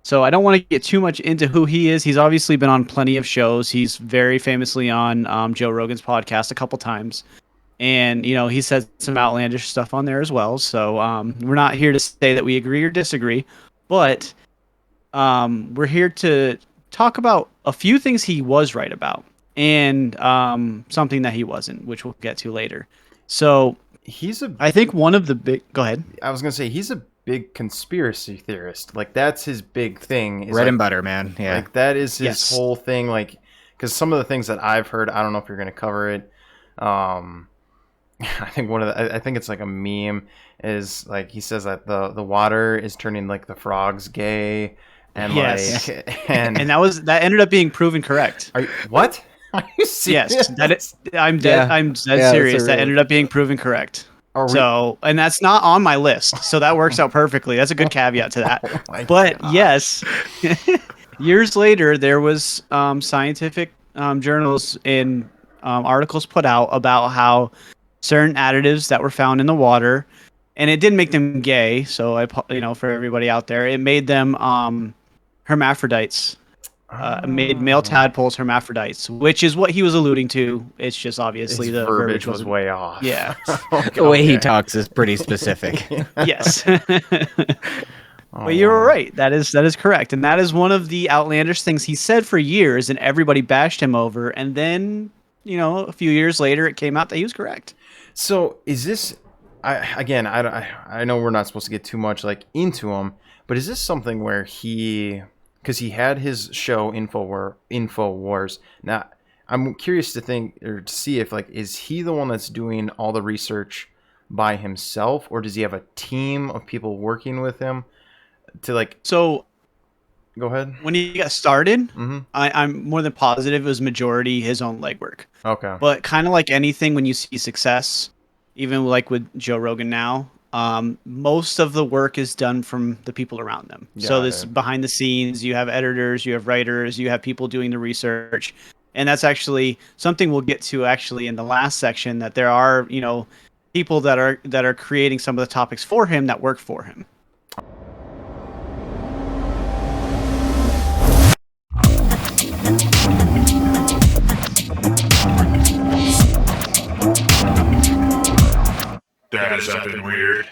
So I don't want to get too much into who he is. He's obviously been on plenty of shows. He's very famously on Joe Rogan's podcast a couple times. And, he said some outlandish stuff on there as well. So we're not here to say that we agree or disagree, but we're here to talk about a few things he was right about and something that he wasn't, which we'll get to later. So I think one of the big... Go ahead. I was going to say, he's a big conspiracy theorist. Like, that's his big thing. Bread and butter, man. Yeah. Like, that is his whole thing. Like, because some of the things that I've heard, I don't know if you're going to cover it. I think I think it's like a meme is like, he says that the water is turning like the frogs gay. And and that ended up being proven correct. What? Are you serious? Yes, I'm dead. I'm dead serious. That ended up being proven correct. And that's not on my list. So that works out perfectly. That's a good caveat to that. But God. Yes, years later, there was scientific journals and articles put out about how certain additives that were found in the water, and it didn't make them gay. So for everybody out there, it made them hermaphrodites. Made male tadpoles hermaphrodites, which is what he was alluding to. It's just obviously his the verbiage was way off. Yeah. The way he talks is pretty specific. Yes. But you're right. That is correct. And that is one of the outlandish things he said for years, and everybody bashed him over. And then, a few years later, it came out that he was correct. So is this... I know we're not supposed to get too much into him, but is this something where because he had his show InfoWars. Now, I'm curious to see if is he the one that's doing all the research by himself, or does he have a team of people working with him to So, go ahead. When he got started, I'm more than positive it was majority his own legwork. Okay. But kind of like anything, when you see success, even like with Joe Rogan now, most of the work is done from the people around them. So this behind the scenes, you have editors, you have writers, you have people doing the research. And that's actually something we'll get to actually in the last section, that there are, people that are creating some of the topics for him that work for him. That is something weird.